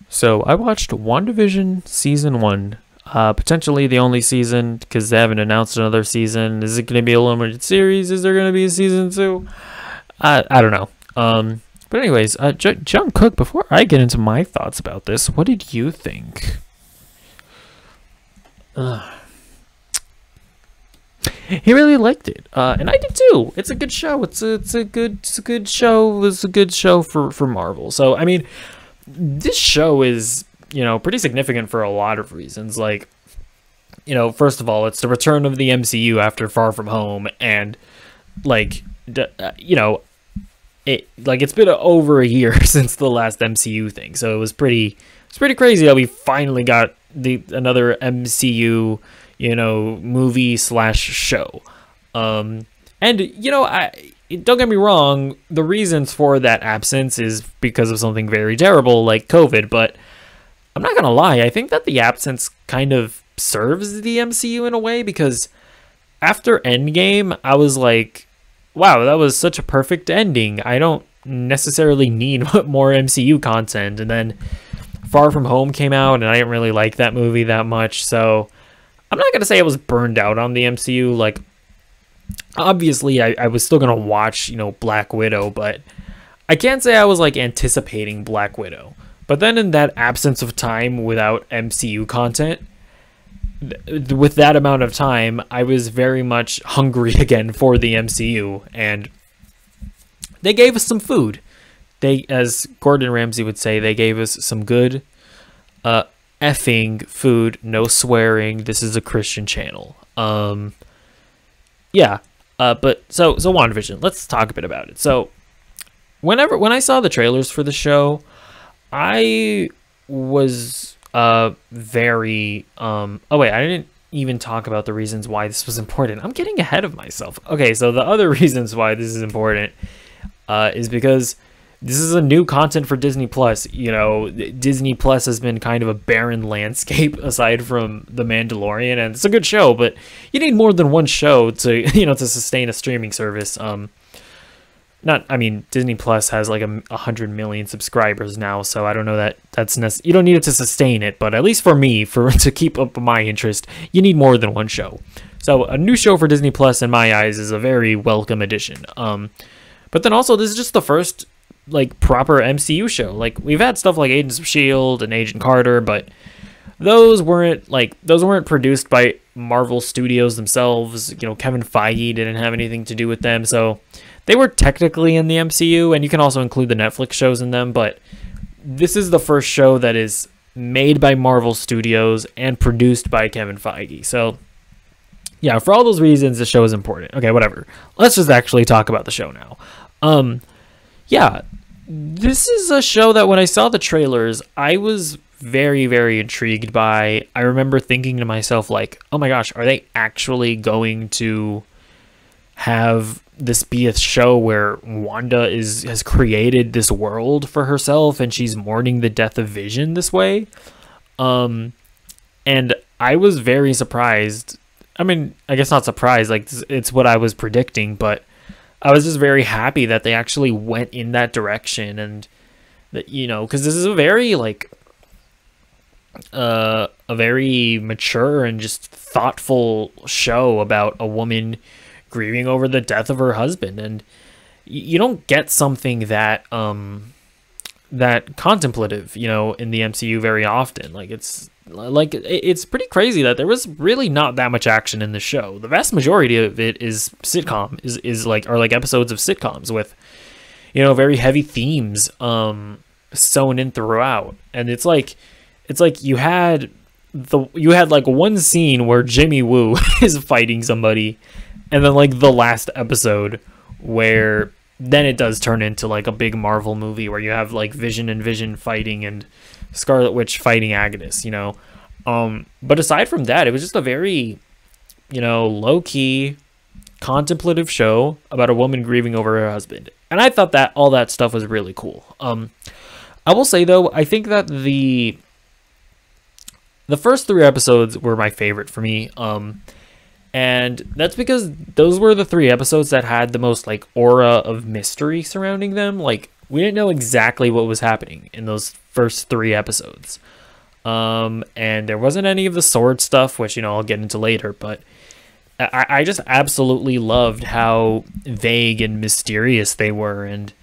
So I watched WandaVision season one, potentially the only season because they haven't announced another season. Is it going to be a limited series? Is there going to be a season two? I don't know. But anyways, John Cook. Before I get into my thoughts about this, what did you think? He really liked it, and I did too. It's a good show. It's a good show. It's a good show for Marvel. So I mean, this show is, pretty significant for a lot of reasons. Like, first of all, it's the return of the MCU after Far From Home, and like, it's been over a year since the last MCU thing. So it's pretty crazy that we finally got another MCU, movie slash show. And don't get me wrong, the reasons for that absence is because of something very terrible like COVID, but I'm not gonna lie, I think that the absence kind of serves the MCU in a way, because after Endgame, I was like, wow, that was such a perfect ending. I don't necessarily need more MCU content. And then Far From Home came out, and I didn't really like that movie that much, so I'm not gonna say I was burned out on the MCU. Like, obviously I was still gonna watch, Black Widow, but I can't say I was like anticipating Black Widow. But then in that absence of time without MCU content, with that amount of time, I was very much hungry again for the MCU, and they gave us some food. They, as Gordon Ramsay would say, they gave us some good effing food. No swearing. This is a Christian channel. Yeah. But so WandaVision, let's talk a bit about it. So when I saw the trailers for the show, I was very oh wait, I didn't even talk about the reasons why this was important. I'm getting ahead of myself. Okay, so the other reasons why this is important is because this is a new content for Disney Plus. Disney Plus has been kind of a barren landscape aside from The Mandalorian, and it's a good show, but you need more than one show to to sustain a streaming service. Disney Plus has like 100 million subscribers now, so I don't know that's you don't need it to sustain it, but at least for me, to keep up my interest, you need more than one show. So a new show for Disney Plus, in my eyes, is a very welcome addition. But then also, this is just the first like proper MCU show. Like, we've had stuff like Agents of S.H.I.E.L.D. and Agent Carter, but those weren't produced by Marvel Studios themselves. Kevin Feige didn't have anything to do with them, so they were technically in the MCU, and you can also include the Netflix shows in them, but this is the first show that is made by Marvel Studios and produced by Kevin Feige. So yeah, for all those reasons, the show is important. Okay, whatever. Let's just actually talk about the show now. Yeah, this is a show that when I saw the trailers, I was very, very intrigued by. I remember thinking to myself, like, oh my gosh, are they actually going to have this be a show where Wanda has created this world for herself and she's mourning the death of Vision this way? And I was very surprised. I mean, I guess not surprised, like, it's what I was predicting, but I was just very happy that they actually went in that direction, and that, because this is a very like a very mature and just thoughtful show about a woman grieving over the death of her husband, and you don't get something that contemplative, in the MCU very often. It's pretty crazy that there was really not that much action in the show. The vast majority of it is sitcom, are episodes of sitcoms with, very heavy themes sewn in throughout. And it's like you had like one scene where Jimmy Woo is fighting somebody, and then like the last episode where then it does turn into like a big Marvel movie where you have like Vision and Vision fighting and Scarlet Witch fighting Agnes, but aside from that, it was just a very, low-key, contemplative show about a woman grieving over her husband. And I thought that all that stuff was really cool. I will say, though, I think that the first 3 episodes were my favorite for me. And that's because those were the 3 episodes that had the most like aura of mystery surrounding them. Like, we didn't know exactly what was happening in those first 3 episodes. And there wasn't any of the sword stuff, which, you know, I'll get into later, but I just absolutely loved how vague and mysterious they were, and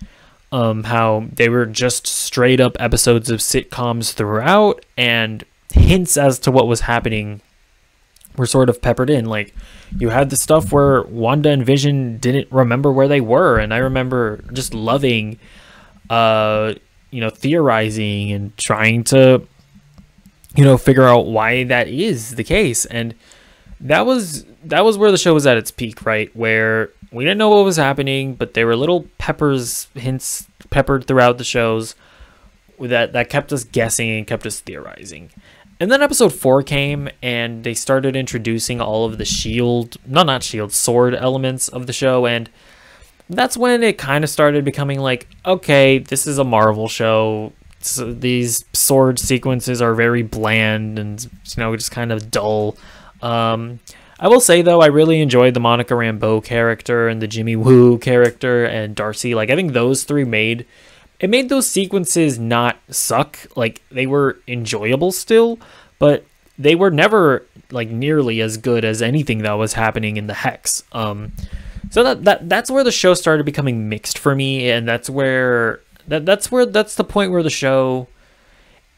how they were just straight up episodes of sitcoms throughout, and hints as to what was happening were sort of peppered in. Like, you had the stuff where Wanda and Vision didn't remember where they were, and I remember just loving, you know, theorizing and trying to, you know, figure out why that is the case. And that was where the show was at its peak, right? Where we didn't know what was happening, but there were little hints peppered throughout the shows that kept us guessing and kept us theorizing. And then episode 4 came, and they started introducing all of the sword elements of the show, and that's when it kind of started becoming like, okay, this is a Marvel show. So these sword sequences are very bland and, you know, just kind of dull. I will say, though, I really enjoyed the Monica Rambeau character and the Jimmy Woo character and Darcy. Like, I think those 3 made those sequences not suck. Like, they were enjoyable still, but they were never, like, nearly as good as anything that was happening in the Hex. So that's where the show started becoming mixed for me, and that's the point where the show,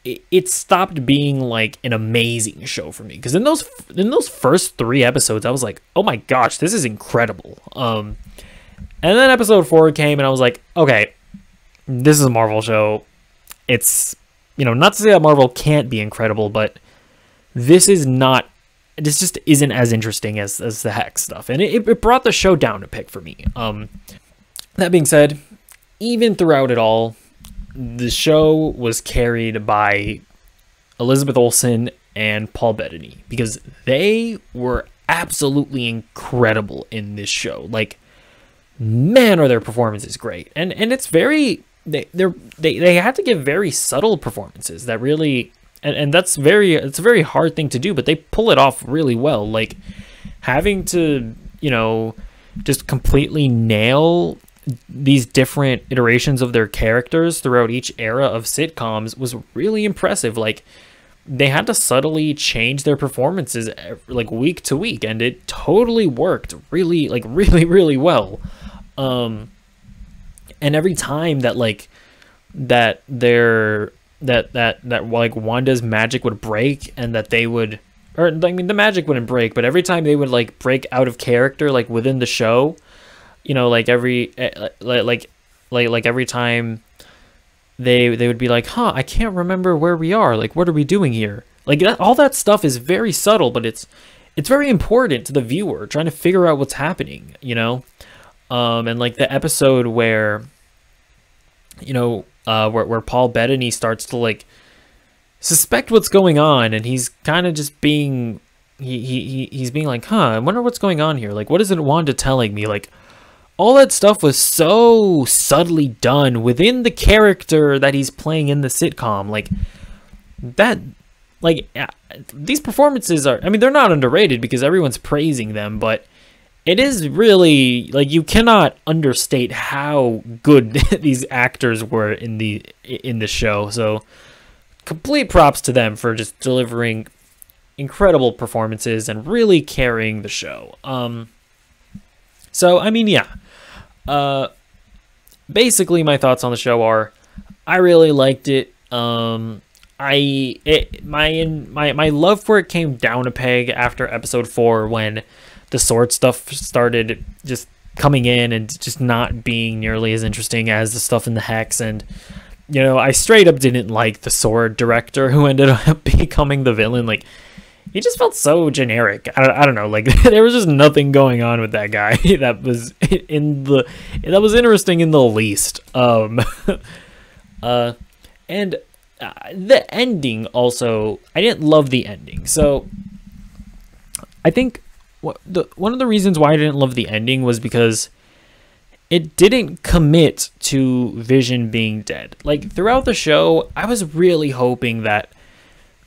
it stopped being like an amazing show for me, because in those first 3 episodes I was like, oh my gosh, this is incredible. And then episode 4 came, and I was like, okay, this is a Marvel show. It's, you know, not to say that Marvel can't be incredible, but this just isn't as interesting as the Hex stuff, and it brought the show down a peg for me. That being said, even throughout it all, the show was carried by Elizabeth Olsen and Paul Bettany, because they were absolutely incredible in this show. Like, man, are their performances great. And it's very, they had to give very subtle performances that really, and it's a very hard thing to do, but they pull it off really well. Like, having to, you know, just completely nail these different iterations of their characters throughout each era of sitcoms was really impressive. Like, they had to subtly change their performances like week to week, and it totally worked really, like, really well. And every time that like that like Wanda's magic would break, and that they would, or I mean, the magic wouldn't break, but every time they would like break out of character, like within the show, you know, like every every time they would be like, huh, I can't remember where we are, like, what are we doing here? Like, all that stuff is very subtle, but it's very important to the viewer trying to figure out what's happening, you know. And like the episode where, you know, where Paul Bettany starts to like suspect what's going on, and he's kind of just being he's being like, huh, I wonder what's going on here, like, what is it Wanda telling me? Like, all that stuff was so subtly done within the character that he's playing in the sitcom. Like, that, like, these performances are, I mean, they're not underrated because everyone's praising them, but it is really, like, you cannot understate how good these actors were in the show. So complete props to them for just delivering incredible performances and really carrying the show. So I mean, yeah. Basically my thoughts on the show are, I really liked it. My love for it came down a peg after episode 4, when the sword stuff started just coming in and just not being nearly as interesting as the stuff in the Hex. And, you know, I straight up didn't like the sword director who ended up becoming the villain. Like, he just felt so generic. I don't know, like, there was just nothing going on with that guy that was interesting in the least. And the ending also, I didn't love the ending. So I think one of the reasons why I didn't love the ending was because it didn't commit to Vision being dead. Like, throughout the show, I was really hoping that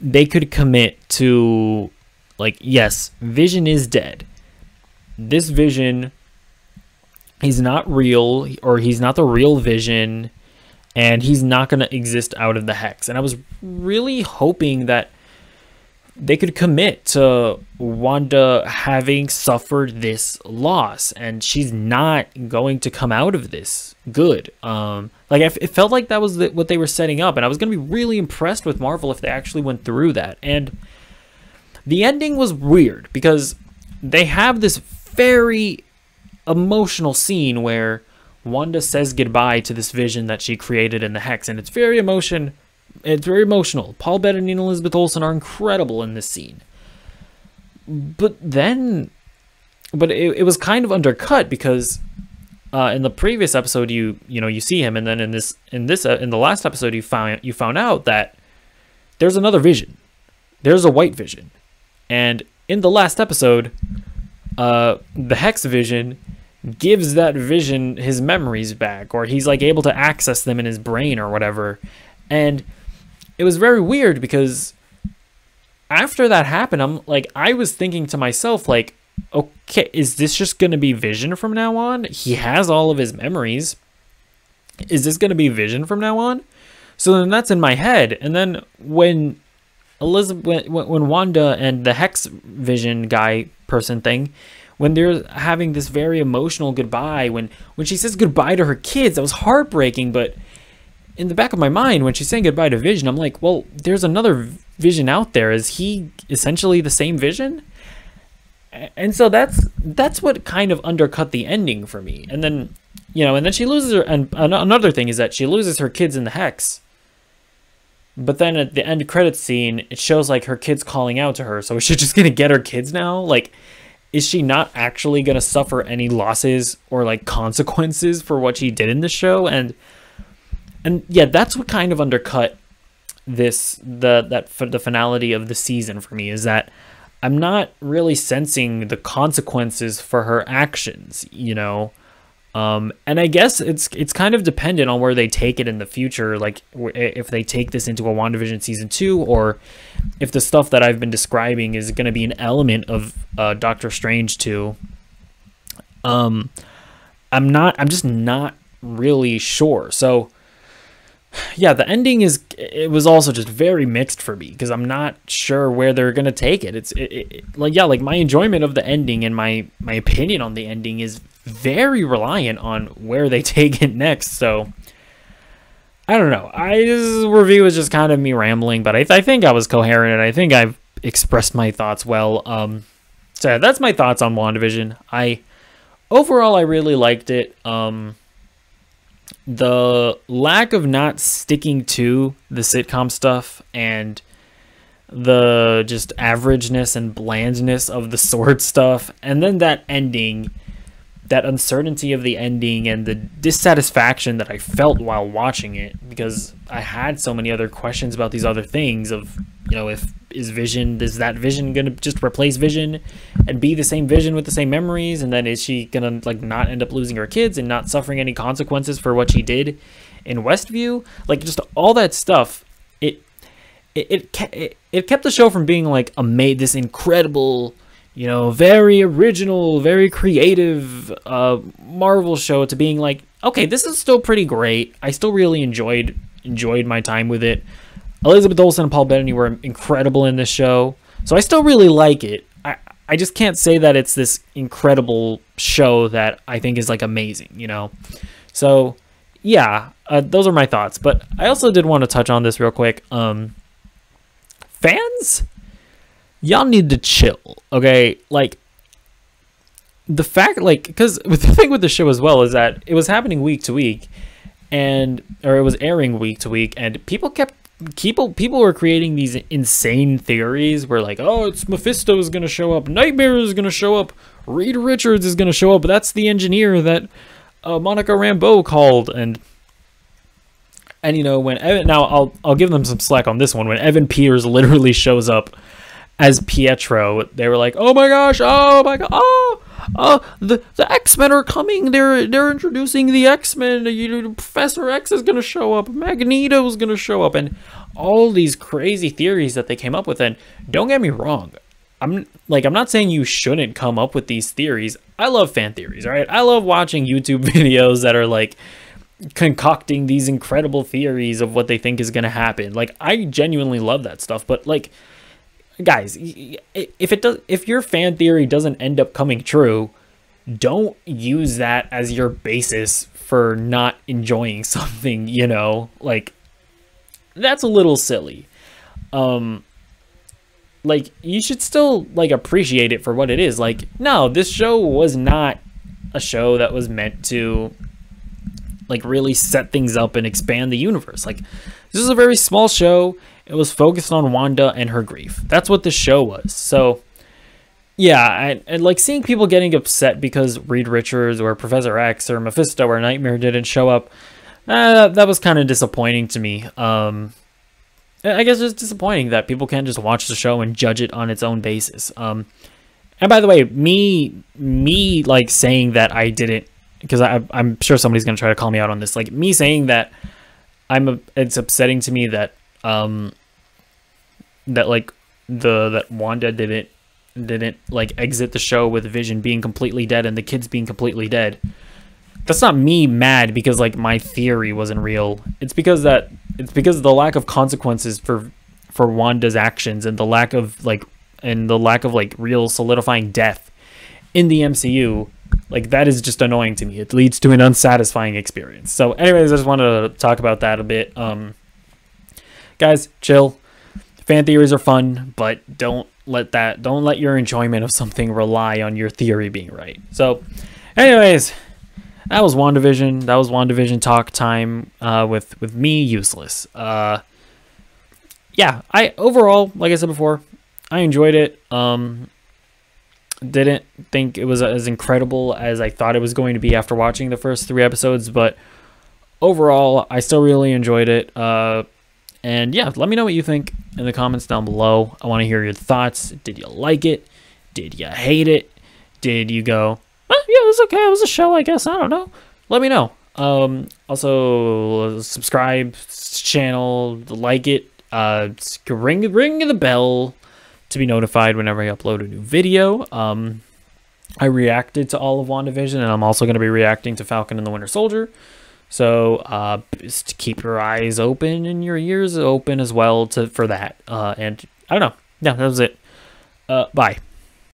they could commit to, like, yes, Vision is dead. This Vision, he's not real, or he's not the real Vision. and he's not going to exist out of the hex. And I was really hoping that they could commit to Wanda having suffered this loss, and she's not going to come out of this good. It felt like that was what they were setting up, and I was going to be really impressed with Marvel if they actually went through that. And the ending was weird because they have this very emotional scene where Wanda says goodbye to this vision that she created in the hex, and it's very emotional. Paul Bettany and Elizabeth Olsen are incredible in this scene. But it was kind of undercut because in the previous episode you see him, and then in the last episode you found out that there's another vision. There's a white vision. And in the last episode, the hex vision gives that vision his memories back, or he's like able to access them in his brain or whatever. And it was very weird because after that happened, I was thinking to myself, like, okay, is this just going to be Vision from now on? He has all of his memories. Is this going to be Vision from now on? So then that's in my head. And then when Wanda and the Hex Vision guy person thing, when they're having this very emotional goodbye, when she says goodbye to her kids, that was heartbreaking. But in the back of my mind, when she's saying goodbye to Vision, I'm like, well, there's another Vision out there. Is he essentially the same Vision? And so that's what kind of undercut the ending for me. And then, and then she loses her. And another thing is that she loses her kids in the hex. But then at the end credits scene, it shows like her kids calling out to her. So is she just gonna get her kids now? Like, is she not actually gonna suffer any losses or like consequences for what she did in the show? And yeah, that's what kind of undercut the finality of the season for me, is that I'm not really sensing the consequences for her actions, and I guess it's kind of dependent on where they take it in the future, like if they take this into a WandaVision season 2, or if the stuff that I've been describing is going to be an element of Doctor Strange 2. I'm just not really sure. So yeah, the ending it was also just very mixed for me because I'm not sure where they're gonna take it. Like my enjoyment of the ending and my opinion on the ending is very reliant on where they take it next. So I don't know. This review is just kind of me rambling, but I think I was coherent and I think I've expressed my thoughts well. So that's my thoughts on WandaVision. Overall I really liked it. The lack of not sticking to the sitcom stuff and the just averageness and blandness of the sword stuff, and then that ending, that uncertainty of the ending and the dissatisfaction that I felt while watching it, because I had so many other questions about these other things of, is that Vision gonna just replace Vision and be the same Vision with the same memories, and then is she gonna like not end up losing her kids and not suffering any consequences for what she did in Westview? Like, just all that stuff, it kept the show from being like this incredible, very original, very creative Marvel show, to being like, okay, this is still pretty great. I still really enjoyed my time with it. Elizabeth Olsen and Paul Bettany were incredible in this show, so I still really like it. I just can't say that it's this incredible show that I think is like amazing, So yeah, those are my thoughts. But I also did want to touch on this real quick. Fans, y'all need to chill, okay? Like, the fact, because the thing with the show as well is that it was happening week to week, or it was airing week to week, and people were creating these insane theories where like, oh, it's Mephisto is going to show up, Nightmare is going to show up, Reed Richards is going to show up, that's the engineer that Monica Rambeau called, and when Evan, now I'll give them some slack on this one, when Evan Peters literally shows up as Pietro, they were like, oh my gosh, the X-Men are coming, they're introducing the X-Men, Professor X is gonna show up, Magneto is gonna show up, and all these crazy theories that they came up with. And don't get me wrong, I'm not saying you shouldn't come up with these theories. I love fan theories, all right? I love watching YouTube videos that are like concocting these incredible theories of what they think is going to happen. Like, I genuinely love that stuff, but like, guys, if your fan theory doesn't end up coming true, don't use that as your basis for not enjoying something, you know? Like, that's a little silly. Like, you should still like appreciate it for what it is. Like, no, this show was not a show that was meant to like really set things up and expand the universe. Like, this is a very small show. It was focused on Wanda and her grief. That's what the show was. So yeah, and like seeing people getting upset because Reed Richards or Professor X or Mephisto or Nightmare didn't show up, that was kind of disappointing to me. I guess it's disappointing that people can't just watch the show and judge it on its own basis. And by the way, me like saying that I didn't, because I'm sure somebody's gonna try to call me out on this. Like, me saying that it's upsetting to me that that Wanda didn't like exit the show with Vision being completely dead and the kids being completely dead. That's not me mad because like my theory wasn't real. It's because of the lack of consequences for Wanda's actions and the lack of like real solidifying death in the MCU. Like, that is just annoying to me. It leads to an unsatisfying experience. So anyways, I just wanted to talk about that a bit. Guys, chill. Fan theories are fun, but don't let your enjoyment of something rely on your theory being right. So anyways, that was WandaVision. That was WandaVision talk time with me, Useless. Yeah, I overall, like I said before, I enjoyed it. Didn't think it was as incredible as I thought it was going to be after watching the first 3 episodes, but overall, I still really enjoyed it. And yeah, let me know what you think in the comments down below. I want to hear your thoughts. Did you like it? Did you hate it? Did you go, oh, yeah, it was okay, it was a show, I guess, I don't know. Let me know. Also, subscribe channel, like it, ring the bell to be notified whenever I upload a new video. I reacted to all of WandaVision, and I'm also going to be reacting to Falcon and the Winter Soldier. So just keep your eyes open and your ears open as well for that. And I don't know. Yeah, that was it. Bye.